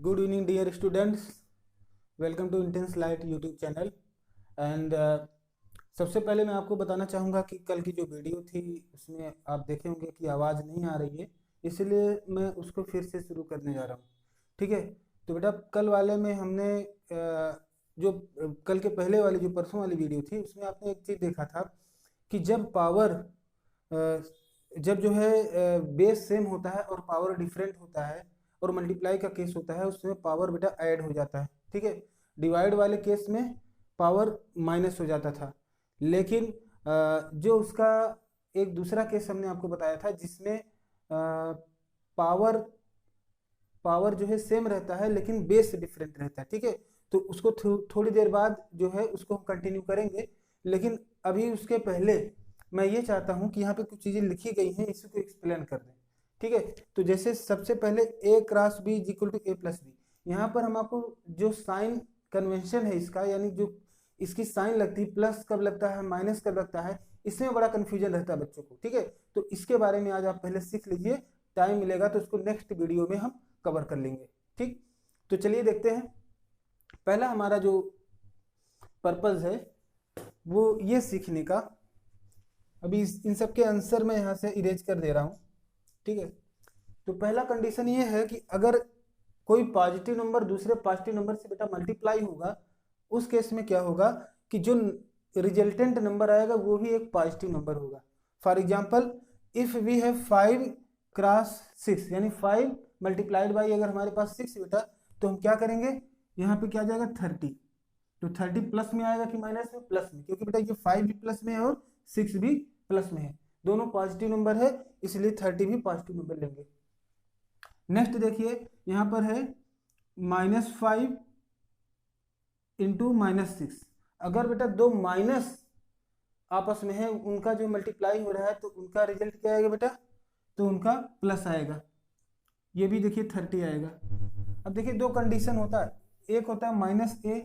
Good evening dear students, welcome to intense light YouTube channel. And सबसे पहले मैं आपको बताना चाहूँगा कि कल की जो वीडियो थी उसमें आप देखे होंगे कि आवाज़ नहीं आ रही है, इसलिए मैं उसको फिर से शुरू करने जा रहा हूँ। ठीक है, तो बेटा कल वाले में हमने जो कल के पहले वाली जो परसों वाली वीडियो थी उसमें आपने एक चीज़ देखा था कि जब पावर जब जो है बेस सेम होता है और पावर डिफरेंट होता है और मल्टीप्लाई का केस होता है उसमें पावर बेटा ऐड हो जाता है। ठीक है, डिवाइड वाले केस में पावर माइनस हो जाता था, लेकिन जो उसका एक दूसरा केस हमने आपको बताया था जिसमें पावर पावर जो है सेम रहता है लेकिन बेस डिफरेंट रहता है। ठीक है, तो उसको थोड़ी देर बाद जो है उसको हम कंटिन्यू करेंगे, लेकिन अभी उसके पहले मैं ये चाहता हूँ कि यहाँ पे कुछ चीज़ें लिखी गई हैं, इसी को एक्सप्लेन कर दें। ठीक है, तो जैसे सबसे पहले A cross B is equal to A plus B, यहाँ पर हम आपको जो साइन कन्वेंशन है इसका, यानी जो इसकी साइन लगती है, प्लस कब लगता है माइनस कब लगता है, इसमें बड़ा कन्फ्यूजन रहता है बच्चों को। ठीक है, तो इसके बारे में आज आप पहले सीख लीजिए, टाइम मिलेगा तो उसको नेक्स्ट वीडियो में हम कवर कर लेंगे। ठीक, तो चलिए देखते हैं। पहला हमारा जो पर्पस है वो ये सीखने का, अभी इन सब के आंसर मैं यहाँ से इरेज कर दे रहा हूँ। ठीक है, तो पहला कंडीशन ये है कि अगर कोई पॉजिटिव नंबर दूसरे पॉजिटिव नंबर से बेटा मल्टीप्लाई होगा, उस केस में क्या होगा कि जो रिजल्टेंट नंबर आएगा वो भी एक पॉजिटिव नंबर होगा। For example, if we have 5 cross 6, यानी 5 मल्टीप्लाइड बाई अगर हमारे पास 6 बेटा, तो हम क्या करेंगे, यहाँ पे क्या आ जाएगा 30। तो 30 प्लस में आएगा कि माइनस में? प्लस में, क्योंकि बेटा ये 5 भी प्लस में है और 6 भी प्लस में है, दोनों पॉजिटिव नंबर है, इसलिए 30 भी पॉजिटिव नंबर लेंगे। नेक्स्ट देखिए, यहाँ पर है -5 इंटू -6। अगर बेटा दो माइनस आपस में है, उनका जो मल्टीप्लाई हो रहा है तो उनका रिजल्ट क्या आएगा बेटा, तो उनका प्लस आएगा। ये भी देखिए 30 आएगा। अब देखिए दो कंडीशन होता है, एक होता है -a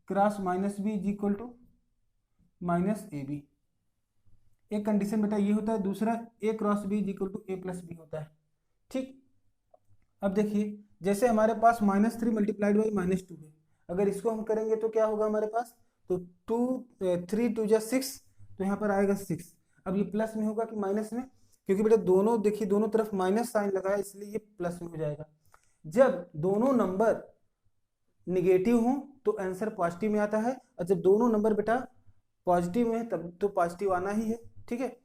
cross -b is equal to -ab। एक कंडीशन बेटा ये होता है, दूसरा a cross b is equal to a plus b होता है। ठीक, अब देखिए जैसे हमारे पास -3 मल्टीप्लाइड बाई -2 है, अगर इसको हम करेंगे तो क्या होगा हमारे पास, तो 3 2 जा 6, तो यहाँ पर आएगा 6। अब ये प्लस में होगा कि माइनस में, क्योंकि बेटा दोनों देखिए दोनों तरफ माइनस साइन लगा है, इसलिए ये प्लस में हो जाएगा। जब दोनों नंबर निगेटिव हों तो आंसर पॉजिटिव में आता है, और जब दोनों नंबर बेटा पॉजिटिव में है तब तो पॉजिटिव आना ही है। ठीक है,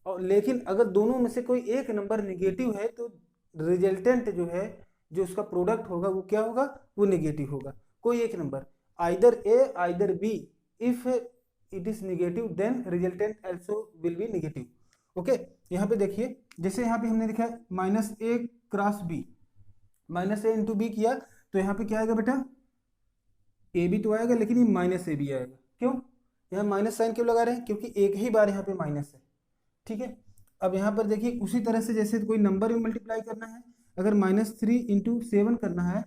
और लेकिन अगर दोनों में से कोई एक नंबर निगेटिव है तो रिजल्टेंट जो है, जो उसका प्रोडक्ट होगा वो क्या होगा, वो निगेटिव होगा। कोई एक number, either A either B, if it is negative then resultant also will be negative. Okay, यहाँ पे देखिए जैसे यहाँ पे हमने देखा -a cross b, -a into B किया, तो यहाँ पे क्या आएगा बेटा, ए भी तो आएगा लेकिन ये -ab आएगा। क्यों यहाँ माइनस साइन क्यों लगा रहे हैं, क्योंकि एक ही बार यहाँ पे माइनस है। ठीक है, अब यहाँ पर देखिए उसी तरह से जैसे कोई नंबर भी मल्टीप्लाई करना है, अगर -3 इंटू 7 करना है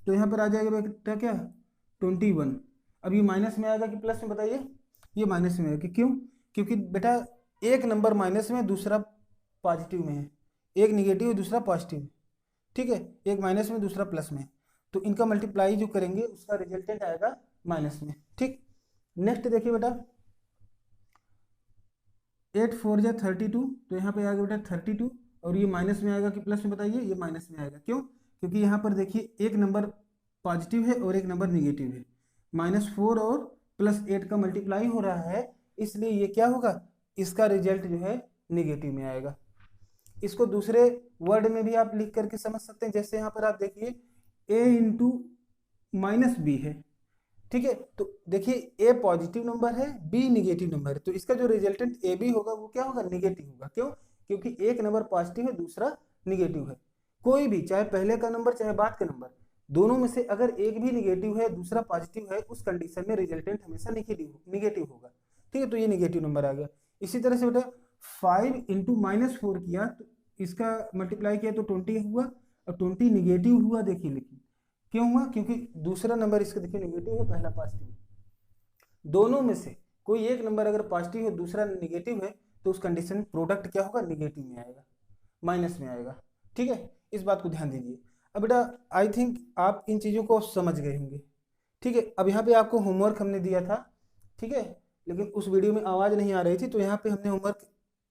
तो यहाँ पर आ जाएगा बेटा क्या, 21। अब ये माइनस में आएगा कि प्लस में, बताइए? ये माइनस में आएगा। क्यों? क्योंकि बेटा एक नंबर माइनस में दूसरा पॉजिटिव में है, एक निगेटिव दूसरा पॉजिटिव है। ठीक है, एक माइनस में दूसरा प्लस में, तो इनका मल्टीप्लाई जो करेंगे उसका रिजल्टेंट आएगा माइनस में। ठीक, नेक्स्ट देखिए बेटा 8 4 जा 32, तो यहाँ पे आएगा बेटा 32, और ये माइनस में आएगा कि प्लस में, बताइए? ये माइनस में आएगा। क्यों? क्योंकि यहाँ पर देखिए एक नंबर पॉजिटिव है और एक नंबर निगेटिव है, -4 और +8 का मल्टीप्लाई हो रहा है, इसलिए ये क्या होगा, इसका रिजल्ट जो है निगेटिव में आएगा। इसको दूसरे वर्ड में भी आप लिख करके समझ सकते हैं, जैसे यहाँ पर आप देखिए a इंटू -b है। ठीक है, तो देखिए ए पॉजिटिव नंबर है, बी निगेटिव नंबर है, तो इसका जो रिजल्टेंट ए बी होगा वो क्या होगा, निगेटिव होगा। क्यों? क्योंकि एक नंबर पॉजिटिव है दूसरा निगेटिव है। कोई भी, चाहे पहले का नंबर चाहे बाद का नंबर, दोनों में से अगर एक भी निगेटिव है दूसरा पॉजिटिव है, उस कंडीशन में रिजल्टेंट हमेशा निगेटिव होगा। ठीक है, तो ये निगेटिव नंबर आ गया। इसी तरह से बेटा 5 इंटू -4 किया तो इसका मल्टीप्लाई किया तो 20 हुआ, और 20 निगेटिव हुआ। देखिए लेकिन क्यों हुआ, क्योंकि दूसरा नंबर इसका देखिए निगेटिव है, पहला पॉजिटिव है। दोनों में से कोई एक नंबर अगर पॉजिटिव है दूसरा निगेटिव है, तो उस कंडीशन में प्रोडक्ट क्या होगा, निगेटिव में आएगा, माइनस में आएगा। ठीक है, इस बात को ध्यान दीजिए। अब बेटा आई थिंक आप इन चीज़ों को समझ गए होंगे। ठीक है, अब यहाँ पे आपको होमवर्क हमने दिया था, ठीक है, लेकिन उस वीडियो में आवाज़ नहीं आ रही थी, तो यहाँ पे हमने होमवर्क,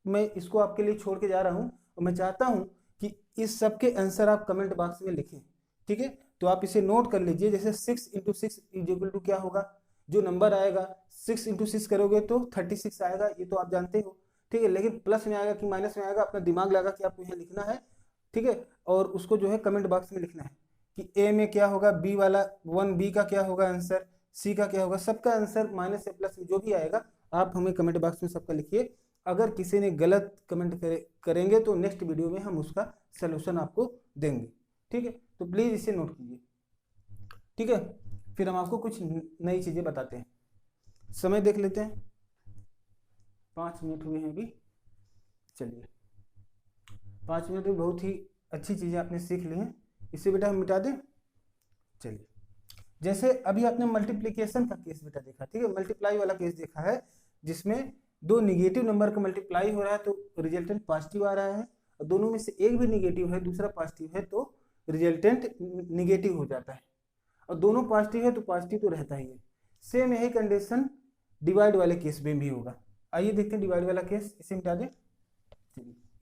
मैं इसको आपके लिए छोड़ के जा रहा हूँ और मैं चाहता हूँ कि इस सब के आंसर आप कमेंट बॉक्स में लिखें। ठीक है, तो आप इसे नोट कर लीजिए। जैसे 6 × 6 इज इक्वल टू क्या होगा, जो नंबर आएगा 6 × 6 करोगे तो 36 आएगा, ये तो आप जानते हो। ठीक है, लेकिन प्लस में आएगा कि माइनस में आएगा, अपना दिमाग लगा कि आपको यहाँ लिखना है। ठीक है, और उसको जो है कमेंट बॉक्स में लिखना है कि ए में क्या होगा, बी वाला 1B का क्या होगा आंसर, सी का क्या होगा, सबका आंसर माइनस या प्लस में जो भी आएगा आप हमें कमेंट बॉक्स में सबका लिखिए। अगर किसी ने गलत कमेंट करेंगे तो नेक्स्ट वीडियो में हम उसका सलूशन आपको देंगे। ठीक है, तो प्लीज़ इसे नोट कीजिए। ठीक है, फिर हम आपको कुछ नई चीज़ें बताते हैं। समय देख लेते हैं, 5 मिनट हुए हैं अभी। चलिए, 5 मिनट में बहुत ही अच्छी चीज़ें आपने सीख ली हैं, इसे बेटा हम मिटा दें। चलिए, जैसे अभी आपने मल्टीप्लिकेशन का केस बेटा देखा, ठीक है, मल्टीप्लाई वाला केस देखा है, जिसमें दो निगेटिव नंबर का मल्टीप्लाई हो रहा है तो रिजल्टेंट पॉजिटिव आ रहा है, और दोनों में से एक भी निगेटिव है दूसरा पॉजिटिव है तो रिजल्टेंट निगेटिव हो जाता है, और दोनों पॉजिटिव है तो पॉजिटिव तो रहता ही है। सेम यही कंडीशन डिवाइड वाले केस में भी होगा। आइए देखते हैं डिवाइड वाला केस, इसे मिटा दें।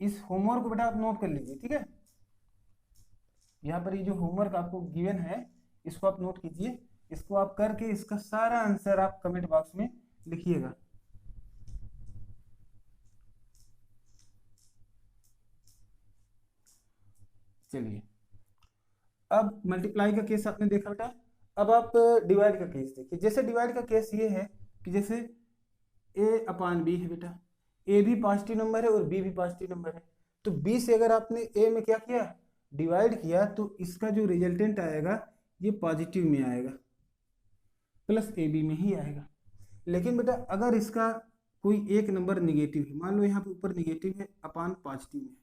इस होमवर्क को बेटा आप नोट कर लीजिए। ठीक है, यहाँ पर ये जो होमवर्क आपको गिवन है इसको आप नोट कीजिए, इसको आप करके इसका सारा आंसर आप कमेंट बॉक्स में लिखिएगा। चलिए, अब मल्टीप्लाई का केस आपने देखा बेटा, अब आप डिवाइड का केस देखिए। जैसे डिवाइड का केस ये है कि जैसे A/B है बेटा, A भी पॉजिटिव नंबर है और B भी पॉजिटिव नंबर है, तो B से अगर आपने A में क्या किया, डिवाइड किया, तो इसका जो रिजल्टेंट आएगा ये पॉजिटिव में आएगा, प्लस AB में ही आएगा। लेकिन बेटा अगर इसका कोई एक नंबर निगेटिव है, मान लो यहाँ पे ऊपर निगेटिव है अपान पॉजिटिव में,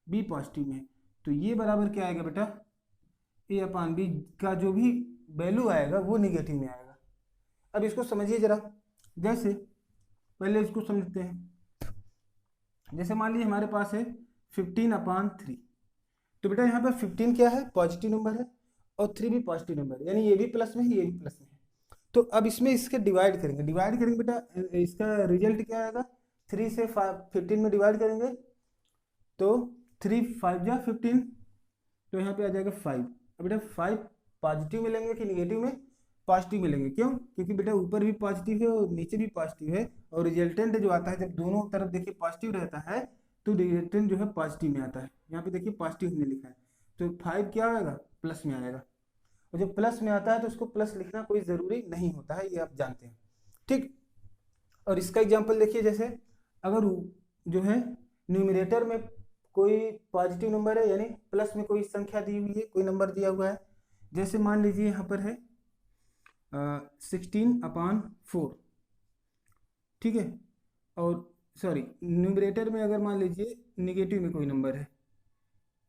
B पॉजिटिव में है, तो ये बराबर क्या आएगा बेटा, A/B का जो भी वैल्यू आएगा वो निगेटिव में आएगा। अब इसको समझिए जरा, जैसे पहले इसको समझते हैं। जैसे मान लीजिए हमारे पास है 15/3, तो बेटा यहाँ पर 15 क्या है, पॉजिटिव नंबर है, और 3 भी पॉजिटिव नंबर है, यानी ये भी प्लस में है ये भी प्लस में है। तो अब इसमें इसके डिवाइड करेंगे बेटा, इसका रिजल्ट क्या आएगा, 3 से 15 में डिवाइड करेंगे तो 3 5 जा 15, तो यहाँ पे आ जाएगा 5। अब बेटा 5 पॉजिटिव मिलेंगे कि निगेटिव में, पॉजिटिव मिलेंगे, क्यों, क्योंकि बेटा ऊपर भी पॉजिटिव है और नीचे भी पॉजिटिव है, और रिजल्टेंट जो आता है जब दोनों तरफ देखिए पॉजिटिव रहता है तो रिजल्टेंट जो है पॉजिटिव में आता है। यहाँ पे देखिए पॉजिटिव हमने लिखा है, तो 5 क्या आएगा, प्लस में आएगा, और जब प्लस में आता है तो उसको प्लस लिखना कोई ज़रूरी नहीं होता है, ये आप जानते हैं। ठीक, और इसका एग्जाम्पल देखिए, जैसे अगर जो है न्यूमरेटर में कोई पॉजिटिव नंबर है, यानी प्लस में कोई संख्या दी हुई है, कोई नंबर दिया हुआ है, जैसे मान लीजिए यहाँ पर है 16/4, ठीक है, और सॉरी न्यूमरेटर में अगर मान लीजिए निगेटिव में कोई नंबर है,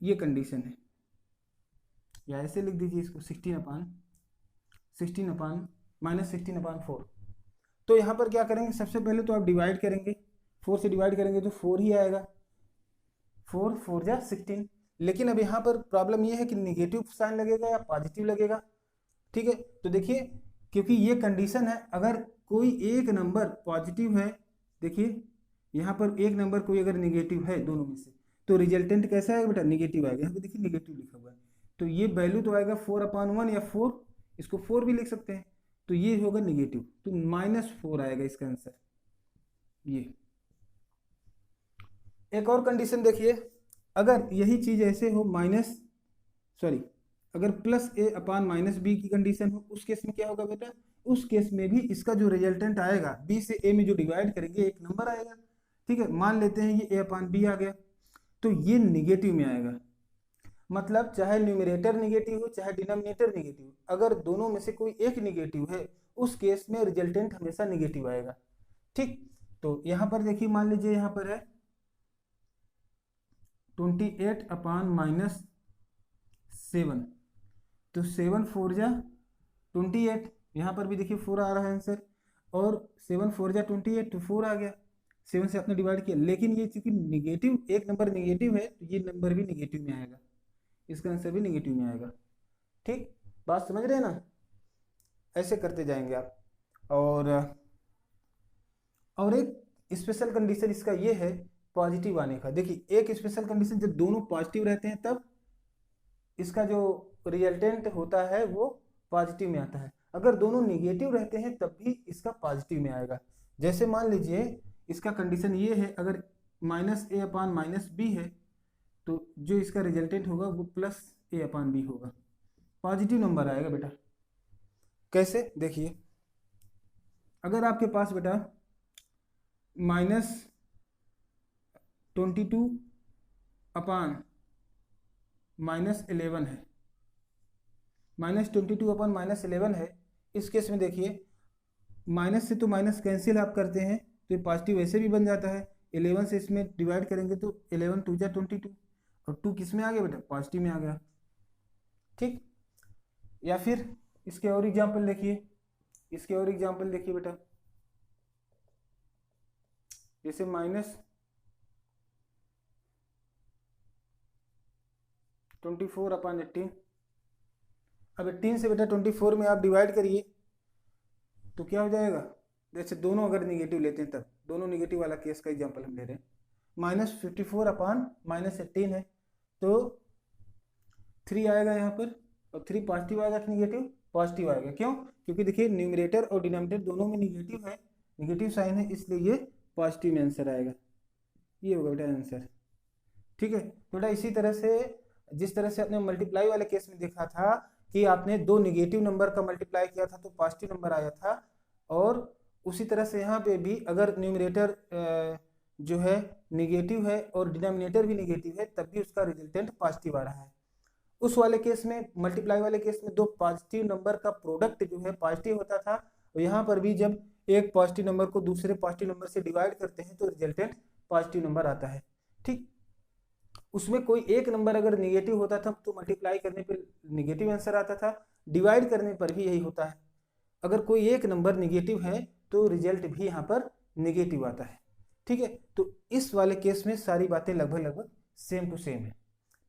ये कंडीशन है, या ऐसे लिख दीजिए इसको 16/4। तो यहाँ पर क्या करेंगे, सबसे पहले तो आप डिवाइड करेंगे, 4 से डिवाइड करेंगे तो 4 ही आएगा, 4 4 जा 16। लेकिन अब यहाँ पर प्रॉब्लम ये है कि निगेटिव साइन लगेगा या पॉजिटिव लगेगा। ठीक है, तो देखिए क्योंकि ये कंडीशन है, अगर कोई एक नंबर पॉजिटिव है, देखिए यहाँ पर एक नंबर कोई अगर निगेटिव है दोनों में से, तो रिजल्टेंट कैसा आएगा बेटा, निगेटिव आएगा। यहाँ पे देखिए निगेटिव लिखा हुआ है, तो ये वैल्यू तो आएगा 4/1 या 4, इसको 4 भी लिख सकते हैं, तो ये होगा निगेटिव, तो -4 आएगा इसका आंसर। ये एक और कंडीशन देखिए, अगर यही चीज ऐसे हो अगर +A/-B की कंडीशन हो, उस केस में क्या होगा बेटा, उस केस में भी इसका जो रिजल्टेंट आएगा B से A में जो डिवाइड करेंगे एक नंबर आएगा। ठीक है, मान लेते हैं ये A/B आ गया, तो ये निगेटिव में आएगा, मतलब चाहे न्यूमरेटर निगेटिव हो चाहे डिनोमिनेटर निगेटिव, अगर दोनों में से कोई एक निगेटिव है उस केस में रिजल्टेंट हमेशा निगेटिव आएगा। ठीक, तो यहाँ पर देखिए मान लीजिए यहाँ पर है 28/-7, तो 7 4 जा 28, यहाँ पर भी देखिए 4 आ रहा है आंसर, और 7 4 जा 28 तो 4 आ गया, 7 से आपने डिवाइड किया, लेकिन ये चूंकि निगेटिव एक नंबर निगेटिव है तो ये नंबर भी निगेटिव में आएगा, इसका आंसर भी निगेटिव में आएगा। ठीक, बात समझ रहे हैं ना? ऐसे करते जाएंगे आप। और एक स्पेशल कंडीशन इसका ये है पॉजिटिव आने का। देखिए एक स्पेशल कंडीशन, जब दोनों पॉजिटिव रहते हैं तब इसका जो रिजल्टेंट होता है वो पॉजिटिव में आता है। अगर दोनों निगेटिव रहते हैं तब भी इसका पॉजिटिव में आएगा। जैसे मान लीजिए इसका कंडीशन ये है, अगर -a/-b है तो जो इसका रिजल्टेंट होगा वो +a/b होगा, पॉजिटिव नंबर आएगा बेटा। कैसे? देखिए अगर आपके पास बेटा -22/-11 है, -22/-11 है, इस केस में देखिए माइनस से तो माइनस कैंसिल आप करते हैं तो ये पॉजिटिव वैसे भी बन जाता है। 11 से इसमें डिवाइड करेंगे तो 11 2 जा 22, और 2 किस में आ गया बेटा? पॉजिटिव में आ गया। ठीक, या फिर इसके और एग्जाम्पल देखिए, बेटा, जैसे -24/18। अब 18 से बेटा 24 में आप डिवाइड करिए तो क्या हो जाएगा? जैसे दोनों अगर निगेटिव लेते हैं तब, दोनों निगेटिव वाला केस का एग्जांपल हम ले रहे हैं, -54/-18 है तो 3 आएगा यहाँ पर, और 3 पॉजिटिव आएगा कि निगेटिव? पॉजिटिव आएगा। क्यों? क्योंकि देखिए न्यूमरेटर और डिनोमिनेटर दोनों में निगेटिव है, निगेटिव साइन है, इसलिए ये पॉजिटिव में आंसर आएगा। ये होगा बेटा आंसर। ठीक है, तो बेटा इसी तरह से जिस तरह से आपने मल्टीप्लाई वाले केस में देखा था कि आपने 2 निगेटिव नंबर का मल्टीप्लाई किया था तो पॉजिटिव नंबर आया था, और उसी तरह से यहाँ पे भी अगर न्यूमरेटर जो है निगेटिव है और डिनोमिनेटर भी निगेटिव है तब भी उसका रिजल्टेंट पॉजिटिव आ रहा है। उस वाले केस में, मल्टीप्लाई वाले केस में 2 पॉजिटिव नंबर का प्रोडक्ट जो है पॉजिटिव होता था, और यहाँ पर भी जब एक पॉजिटिव नंबर को दूसरे पॉजिटिव नंबर से डिवाइड करते हैं तो रिजल्टेंट पॉजिटिव नंबर आता है। ठीक, उसमें कोई एक नंबर अगर निगेटिव होता था तो मल्टीप्लाई करने पर निगेटिव आंसर आता था, डिवाइड करने पर भी यही होता है। अगर कोई एक नंबर निगेटिव है तो रिजल्ट भी यहाँ पर निगेटिव आता है। ठीक है, तो इस वाले केस में सारी बातें लगभग सेम टू सेम है।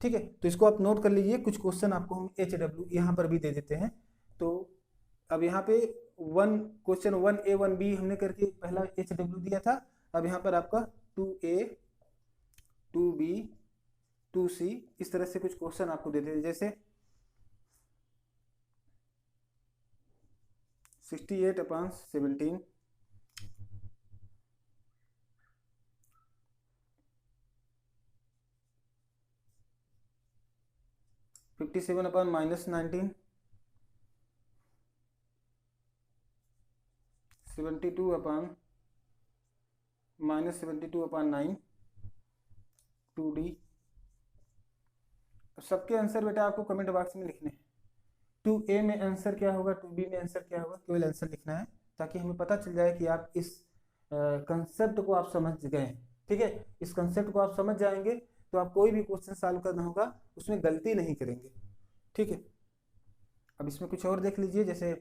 ठीक है, तो इसको आप नोट कर लीजिए। कुछ क्वेश्चन आपको हम HW यहाँ पर भी दे देते हैं। तो अब यहाँ पे क्वेश्चन 1A 1B हमने करके पहला HW दिया था। अब यहाँ पर आपका 2A 2B 2C इस तरह से कुछ क्वेश्चन आपको दे देते, जैसे 68/17, 57/-19, 72/-72/9, 2D। सबके आंसर बेटा आपको कमेंट बॉक्स में लिखने हैं। 2A में आंसर क्या होगा, 2B में आंसर क्या होगा, केवल आंसर लिखना है ताकि हमें पता चल जाए कि आप इस कंसेप्ट को आप समझ गए हैं। ठीक है, इस कंसेप्ट को आप समझ जाएंगे तो आप कोई भी क्वेश्चन सॉल्व करना होगा उसमें गलती नहीं करेंगे। ठीक है, अब इसमें कुछ और देख लीजिए, जैसे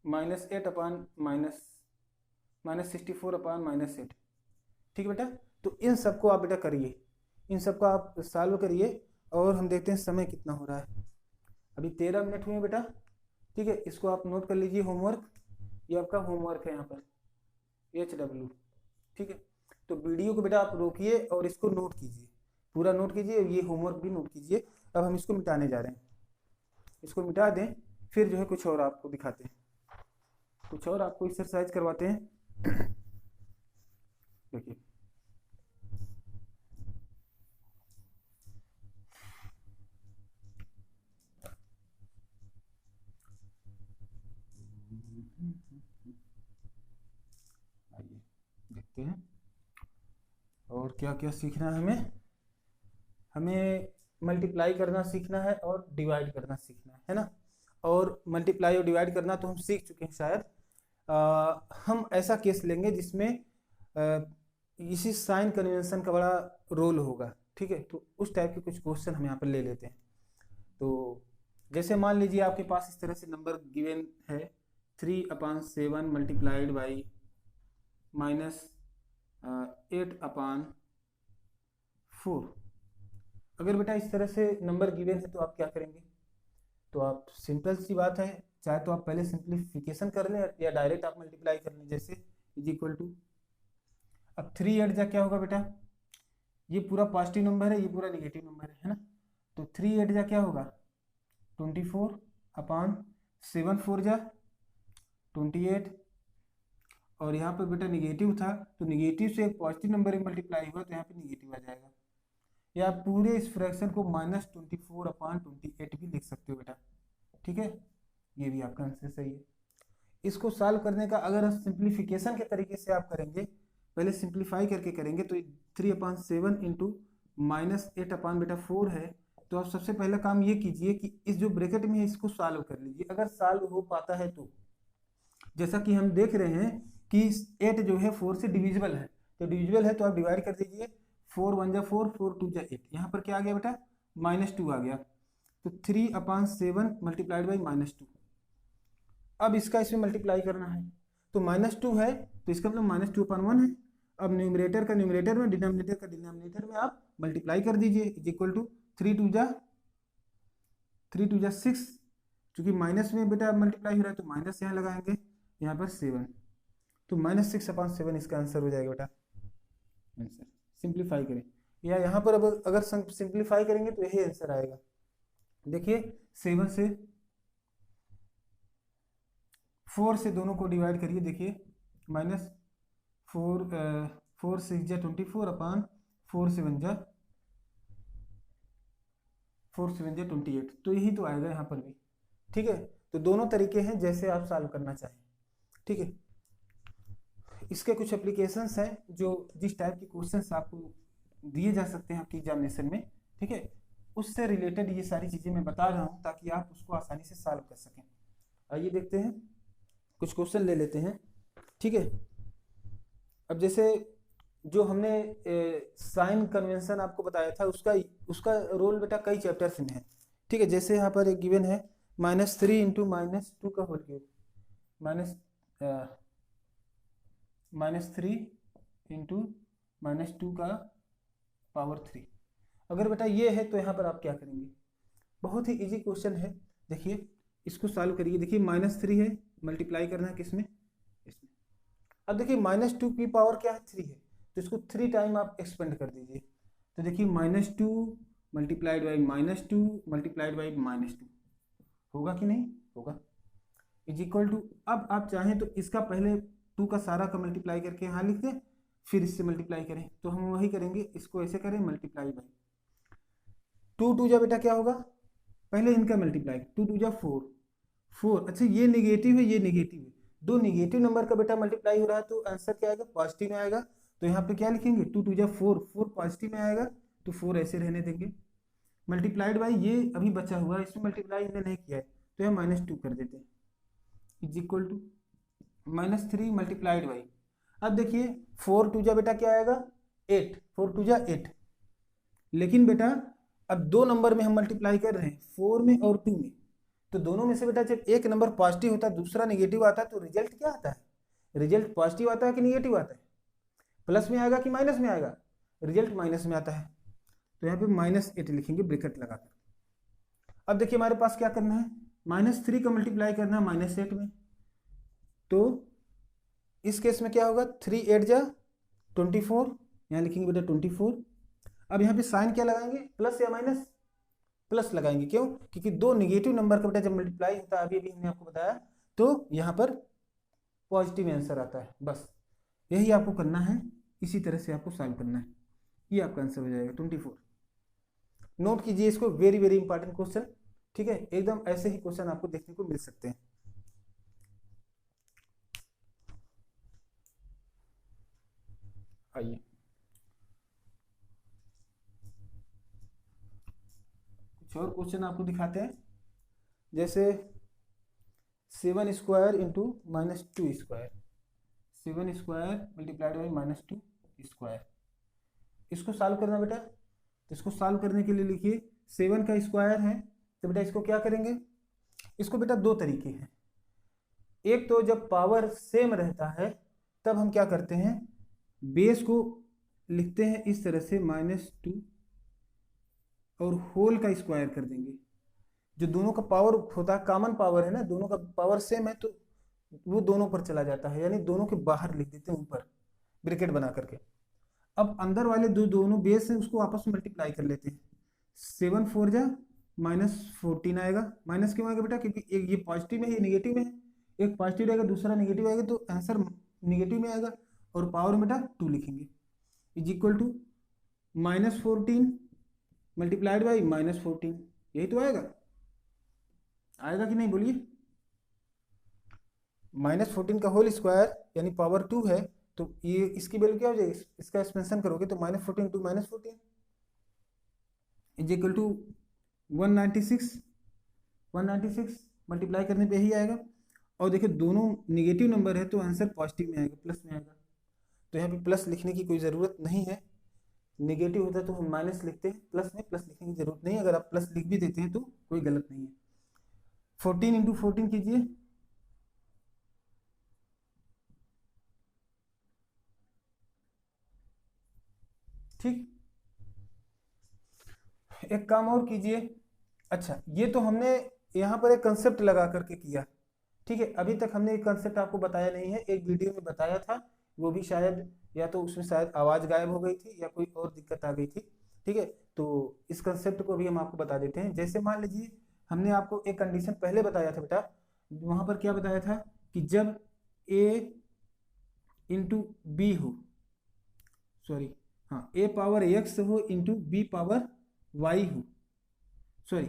-64/-8। ठीक है बेटा, तो इन सबको आप बेटा करिए, इन सबको आप सॉल्व करिए, और हम देखते हैं समय कितना हो रहा है। अभी 13 मिनट हुए बेटा। ठीक है, इसको आप नोट कर लीजिए होमवर्क, ये आपका होमवर्क है यहाँ पर HW। ठीक है, तो वीडियो को बेटा आप रोकिए और इसको नोट कीजिए, पूरा नोट कीजिए, ये होमवर्क भी नोट कीजिए। अब हम इसको मिटाने जा रहे हैं, इसको मिटा दें, फिर जो है कुछ और आपको दिखाते हैं, कुछ और आपको एक्सरसाइज करवाते हैं। देखिए आइए देखते हैं और क्या क्या सीखना है हमें मल्टीप्लाई करना सीखना है और डिवाइड करना सीखना है ना। और मल्टीप्लाई और डिवाइड करना तो हम सीख चुके हैं शायद। हम ऐसा केस लेंगे जिसमें इसी साइन कन्वेंशन का बड़ा रोल होगा। ठीक है, तो उस टाइप के कुछ क्वेश्चन हम यहाँ पर ले लेते हैं। तो जैसे मान लीजिए आपके पास इस तरह से नंबर गिवन है 3/7 मल्टीप्लाइड बाई 8/4। अगर बेटा इस तरह से नंबर गिवन है तो आप क्या करेंगे, तो आप सिंपल सी बात है, चाहे तो आप पहले सिंप्लीफिकेशन कर लें या डायरेक्ट आप मल्टीप्लाई कर लें, जैसे इज इक्वल टू, अब 3 8 जा क्या होगा बेटा, ये पूरा पॉजिटिव नंबर है, ये पूरा निगेटिव नंबर है ना, तो 3 8 जा क्या होगा 24/7, 4 जा 28, और यहाँ पर बेटा निगेटिव था तो निगेटिव से एक पॉजिटिव नंबर मल्टीप्लाई हुआ तो यहाँ पे निगेटिव आ जाएगा, या आप पूरे इस फ्रैक्शन को -24/28 भी लिख सकते हो बेटा, ठीक है, ये भी आपका आंसर सही है। इसको सॉल्व करने का अगर सिंप्लीफिकेशन के तरीके से आप करेंगे, पहले सिंप्लीफाई करके करेंगे, तो 3/7 इंटू -8/4 है, तो आप सबसे पहला काम ये कीजिए कि इस जो ब्रैकेट में है इसको सॉल्व कर लीजिए, अगर सॉल्व हो पाता है तो, जैसा कि हम देख रहे हैं कि 8 जो है 4 से डिविजिबल है, तो डिविजिबल है तो आप डिवाइड कर दीजिए, 4 1 जा 4, 4 2 जा 8, यहाँ पर क्या आ गया बेटा -2 आ गया, तो 3/7 मल्टीप्लाइड बाई -2। अब इसका इसमें मल्टीप्लाई करना है, तो -2 है तो इसका मतलब -2/1 है, अब न्यूमरेटर का न्यूमरेटर में, डिनोमिनेटर का डिनोमिनेटर में आप मल्टीप्लाई कर दीजिए, इज इक्वल टू 3 2 जा 6, चूंकि माइनस में बेटा मल्टीप्लाई हो रहा है तो माइनस यहाँ लगाएंगे, यहाँ पर 7, तो -6/7 इसका आंसर हो जाएगा बेटा आंसर। सिंप्लीफाई करें या यहाँ पर अब अगर सिंप्लीफाई करेंगे तो यही आंसर आएगा, देखिए 7 से 4 से दोनों को डिवाइड करिए, देखिए -4 4 6 जा 24/4 7 जा 28, तो यही तो आएगा यहाँ पर भी, ठीक है। तो दोनों तरीके हैं जैसे आप सॉल्व करना चाहें, ठीक है। इसके कुछ एप्लीकेशंस हैं जो जिस टाइप के क्वेश्चंस आपको दिए जा सकते हैं आपकी एग्जामिनेशन में, ठीक है, उससे रिलेटेड ये सारी चीज़ें मैं बता रहा हूँ ताकि आप उसको आसानी से सॉल्व कर सकें। आइए देखते हैं, कुछ क्वेश्चन ले लेते हैं, ठीक है। अब जैसे जो हमने साइन कन्वेंशन आपको बताया था उसका रोल बेटा कई चैप्टर्स में है, ठीक है। जैसे यहाँ पर एक गिवन है -3 इंटू -2 का होल क्यूब, -3 इंटू -2 का पावर 3। अगर बेटा ये है तो यहाँ पर आप क्या करेंगे, बहुत ही इजी क्वेश्चन है, देखिए इसको सॉल्व करिए, देखिए -3 है, मल्टीप्लाई करना है किसमें, इसमें। अब देखिए -2 की पावर क्या है 3 है, तो इसको 3 टाइम आप एक्सपेंड कर दीजिए, तो देखिए -2 मल्टीप्लाइड बाई -2 मल्टीप्लाइड बाई -2 होगा कि नहीं होगा, इज इक्वल टू, अब आप चाहें तो इसका पहले 2 का सारा का मल्टीप्लाई करके यहाँ लिख दें, फिर इससे मल्टीप्लाई करें, तो हम वही करेंगे, इसको ऐसे करें मल्टीप्लाई बाई 2 2 जा बेटा क्या होगा, पहले इनका मल्टीप्लाई 2 2 जा 4 4, अच्छा ये निगेटिव है ये निगेटिव है, दो निगेटिव नंबर का बेटा मल्टीप्लाई हो रहा है तो आंसर क्या आएगा पॉजिटिव में आएगा, तो यहाँ पे क्या लिखेंगे 2 2 जा 4 4 पॉजिटिव में आएगा, तो 4 ऐसे रहने देंगे, मल्टीप्लाइड बाई ये अभी बचा हुआ है इसमें मल्टीप्लाई हमने नहीं किया है तो यहाँ -2 कर देते हैं, is equal to -3 multiplied by, अब देखिए 4 2 जा बेटा क्या आएगा 8, 4 2 जा 8, लेकिन बेटा अब दो नंबर में हम मल्टीप्लाई कर रहे हैं 4 में और 2 में, तो दोनों में से बेटा जब एक नंबर पॉजिटिव होता है दूसरा नेगेटिव आता है तो रिजल्ट क्या आता है, रिजल्ट पॉजिटिव आता है कि नेगेटिव आता है, प्लस में आएगा कि माइनस में आएगा, रिजल्ट माइनस में आता है, तो यहाँ पे -8 लिखेंगे ब्रैकेट लगाकर। अब देखिए हमारे पास क्या करना है, -3 का मल्टीप्लाई करना है -8 में, तो इस केस में क्या होगा 3 8 जा 24, यहाँ लिखेंगे बेटा 24, अब यहाँ पे साइन क्या लगाएंगे प्लस या माइनस, प्लस लगाएंगे, क्यों, क्योंकि दो निगेटिव नंबर का बेटा जब मल्टीप्लाई होता है अभी हमने आपको बताया तो यहाँ पर पॉजिटिव आंसर आता है, बस यही आपको करना है, इसी तरह से आपको सॉल्व करना है, ये आपका आंसर हो जाएगा 24। नोट कीजिए इसको, वेरी वेरी इंपॉर्टेंट क्वेश्चन, ठीक है, एकदम ऐसे ही क्वेश्चन आपको देखने को मिल सकते हैं। आइए कुछ और क्वेश्चन आपको दिखाते हैं, जैसे 7 square into -2 square, 7 square multiplied by -2 square, इसको सॉल्व करना बेटा, तो इसको सॉल्व करने के लिए लिखिए 7 का स्क्वायर है, तो बेटा इसको क्या करेंगे, इसको बेटा दो तरीके हैं, एक तो जब पावर सेम रहता है तब हम क्या करते हैं बेस को लिखते हैं इस तरह से -2 और होल का स्क्वायर कर देंगे। जो दोनों का पावर होता है, कॉमन पावर है ना, दोनों का पावर सेम है, तो वो दोनों पर चला जाता है, यानी दोनों के बाहर लिख देते हैं ऊपर ब्रैकेट बना करके। अब अंदर वाले दोनों बेस है उसको आपस में मल्टीप्लाई कर लेते हैं। 7 4 जा -14 आएगा। माइनस क्यों आएगा बेटा? क्योंकि एक ये पॉजिटिव में है, ये निगेटिव में है। एक पॉजिटिव रहेगा, दूसरा निगेटिव आएगा, तो आंसर निगेटिव में आएगा। और पावर में बेटा 2 लिखेंगे, is equal to -14 multiplied by -14। यही तो आएगा। आएगा कि नहीं बोलिए? -14 का होल स्क्वायर यानी पावर 2 है, तो ये इसकी वैल्यू क्या हो जाएगी? इसका एक्सपेंशन करोगे तो -14 to -14 is equal to 196। 196 multiply करने पे ही आएगा। और देखिए दोनों निगेटिव नंबर है तो आंसर पॉजिटिव में आएगा, प्लस में आएगा। तो यहाँ पे प्लस लिखने की कोई ज़रूरत नहीं है। नेगेटिव होता है तो हम माइनस लिखते हैं, प्लस में प्लस लिखने की जरूरत नहीं है। अगर आप प्लस लिख भी देते हैं तो कोई गलत नहीं है। 14 इंटू 14 कीजिए, ठीक। एक काम और कीजिए। अच्छा, ये तो हमने यहाँ पर एक कंसेप्ट लगा करके किया, ठीक है। अभी तक हमने एक कंसेप्ट आपको बताया नहीं है, एक वीडियो में बताया था, वो भी शायद या तो उसमें शायद आवाज़ गायब हो गई थी या कोई और दिक्कत आ गई थी, ठीक है। तो इस कंसेप्ट को भी हम आपको बता देते हैं। जैसे मान लीजिए हमने आपको एक कंडीशन पहले बताया था बेटा, वहाँ पर क्या बताया था कि जब a इंटू बी हो, सॉरी हाँ, a पावर x हो इंटू बी पावर y हो, sorry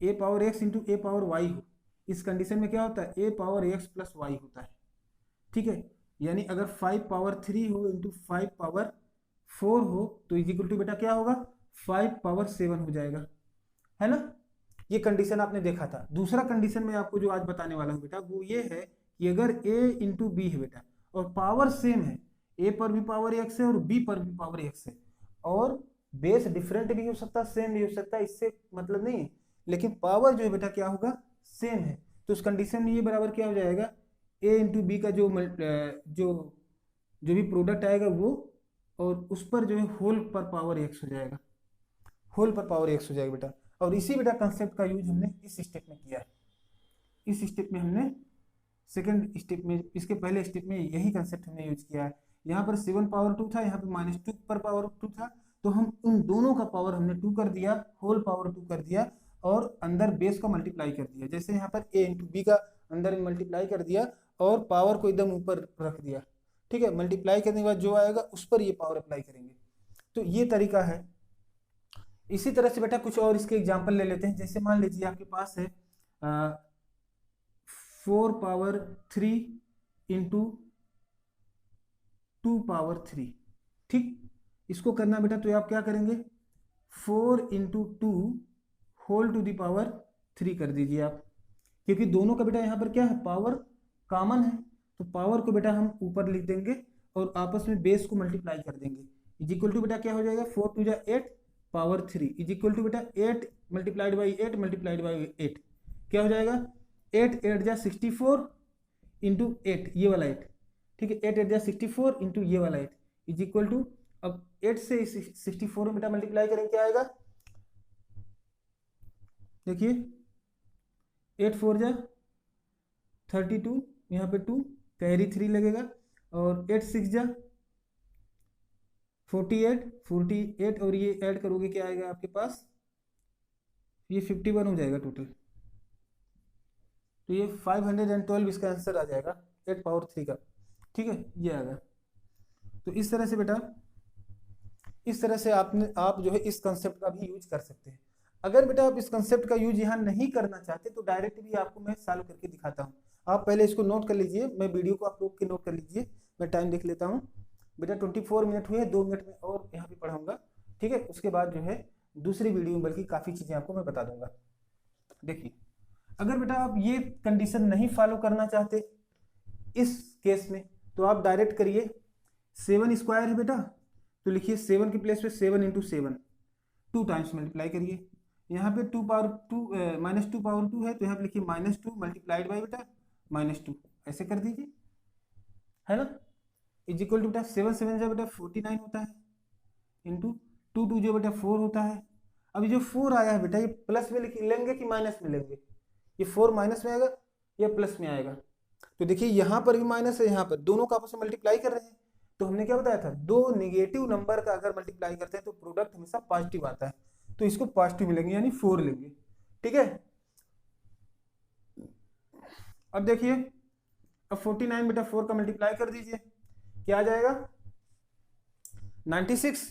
a power x into a power y हो, इस कंडीशन में क्या होता है? a power x plus y होता है, ठीक है। यानी अगर 5 पावर 3 हो इंटू 5 पावर 4 हो तो इज इक्वल टू बेटा क्या होगा? 5 पावर 7 हो जाएगा, है ना। ये कंडीशन आपने देखा था। दूसरा कंडीशन में आपको जो आज बताने वाला हूँ बेटा वो ये है कि अगर a इंटू बी है बेटा और पावर सेम है, a पर भी पावर x है और b पर भी पावर x है, और बेस डिफरेंट भी हो सकता है, सेम भी हो सकता है, इससे मतलब नहीं है, लेकिन पावर जो है बेटा क्या होगा? सेम है। तो उस कंडीशन में ये बराबर क्या हो जाएगा? a इंटू बी का जो भी प्रोडक्ट आएगा वो, और उस पर जो है होल पर पावर x हो जाएगा, होल पर पावर x हो जाएगा बेटा। और इसी बेटा कंसेप्ट का यूज हमने इस स्टेप में किया है। इस स्टेप में हमने सेकंड स्टेप में, इसके पहले स्टेप में यही कंसेप्ट हमने यूज किया है। यहाँ पर 7 पावर 2 था, यहाँ पे -2 पर पावर 2 था, तो हम उन दोनों का पावर हमने 2 कर दिया, होल पावर 2 कर दिया, और अंदर बेस को मल्टीप्लाई कर दिया। जैसे यहाँ पर a इंटू बी का अंदर मल्टीप्लाई कर दिया और पावर को एकदम ऊपर रख दिया, ठीक है। मल्टीप्लाई करने के बाद जो आएगा उस पर ये पावर अप्लाई करेंगे। तो ये तरीका है। इसी तरह से बेटा कुछ और इसके एग्जाम्पल ले लेते हैं। जैसे मान लीजिए आपके पास है 4 पावर 3 इंटू 2 पावर 3, ठीक। इसको करना बेटा तो आप क्या करेंगे? 4 into 2 whole to the power 3 कर दीजिए आप, क्योंकि दोनों का बेटा यहाँ पर क्या है? पावर कॉमन है, तो पावर को बेटा हम ऊपर लिख देंगे और आपस में बेस को मल्टीप्लाई कर देंगे। इज इक्वल टू बेटा क्या हो जाएगा? 4 टू जा 8 पावर 3 इज इक्वल टू बेटा 8 मल्टीप्लाइड बाई 8 मल्टीप्लाइड बाई 8 क्या हो जाएगा? 8 8 जा 64 इंटू 8 ये वाला 8, ठीक है। 8 8 जा 64 इंटू ये वाला 8 इज इक्वल टू, अब 8 से 64 में बेटा मल्टीप्लाई करेंगे क्या आएगा? देखिए 8 4 जा 32, यहाँ पे 2 कैरी 3 लगेगा, और 8 6 जा 48 48, और ये ऐड करोगे क्या आएगा आपके पास? ये 51 हो जाएगा टोटल। तो ये 512 इसका आंसर आ जाएगा 8 पावर 3 का, ठीक है। ये आएगा। तो इस तरह से बेटा, इस तरह से आप जो है इस कंसेप्ट का भी यूज कर सकते हैं। अगर बेटा आप इस कंसेप्ट का यूज यहाँ नहीं करना चाहते तो डायरेक्ट भी आपको मैं सॉल्व करके दिखाता हूँ। आप पहले इसको नोट कर लीजिए, मैं वीडियो को आप लोग के नोट कर लीजिए। मैं टाइम देख लेता हूँ बेटा, 24 मिनट हुए, 2 मिनट में और यहाँ पे पढ़ाऊंगा, ठीक है। उसके बाद जो है दूसरी वीडियो में बल्कि काफ़ी चीज़ें आपको मैं बता दूंगा। देखिए अगर बेटा आप ये कंडीशन नहीं फॉलो करना चाहते इस केस में, तो आप डायरेक्ट करिए। 7 स्क्वायर है बेटा, तो लिखिए 7 के प्लेस पे 7 इंटू 7 2 टाइम्स मल्टीप्लाई करिए। यहाँ पे 2 पावर 2 -2 पावर 2 है, तो यहाँ पे लिखिए -2 मल्टीप्लाइड बाई बेटा -2, ऐसे कर दीजिए, है ना। इज इक्वल टू बेटा 7 7 जा बेटा 49 होता है, इंटू 2 2 जो बेटा 4 होता है। अभी जो 4 आया है बेटा ये प्लस में लेंगे कि माइनस में लेंगे, ये 4 माइनस में आएगा या प्लस में आएगा। तो देखिए यहाँ पर भी माइनस है, यहाँ पर दोनों का आपस में मल्टीप्लाई कर रहे हैं। तो हमने क्या बताया था, दो नेगेटिव नंबर का अगर मल्टीप्लाई करते हैं तो प्रोडक्ट हमेशा पॉजिटिव आता है, तो इसको पॉजिटिव लेंगे यानी 4 लेंगे। ठीक है, अब देखिए अब 49 बेटा 4 का मल्टीप्लाई कर दीजिए, क्या आ जाएगा 96,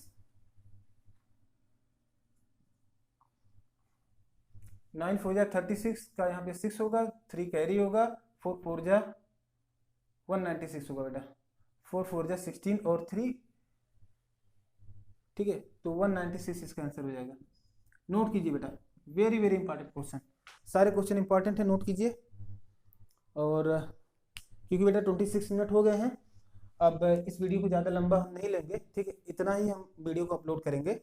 9 4 जा 36 का यहाँ पे 6 होगा, 3 कैरी होगा, 4 4 जा 196 होगा बेटा, 4 4 जा 16 और 3, ठीक है, तो 196 इसका आंसर हो जाएगा। नोट कीजिए बेटा, वेरी वेरी इंपॉर्टेंट क्वेश्चन, सारे क्वेश्चन इंपॉर्टेंट है, नोट कीजिए। और क्योंकि बेटा 26 मिनट हो गए हैं, अब इस वीडियो को ज़्यादा लंबा हम नहीं लेंगे, ठीक है, इतना ही हम वीडियो को अपलोड करेंगे।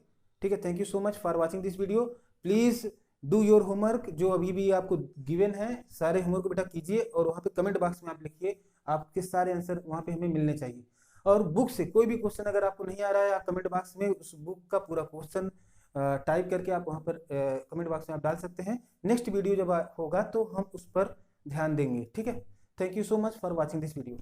ठीक है, thank you so much for watching this video. Please do your homework, जो अभी भी आपको गिवन है सारे होमवर्क बेटा कीजिए, और वहाँ पे कमेंट बॉक्स में आप लिखिए आपके सारे आंसर वहाँ पे हमें मिलने चाहिए। और बुक से कोई भी क्वेश्चन अगर आपको नहीं आ रहा है, आप कमेंट बॉक्स में उस बुक का पूरा क्वेश्चन टाइप करके आप वहाँ पर कमेंट बॉक्स में आप डाल सकते हैं। नेक्स्ट वीडियो जब होगा तो हम उस पर ध्यान देंगे। ठीक है, thank you so much for watching this video.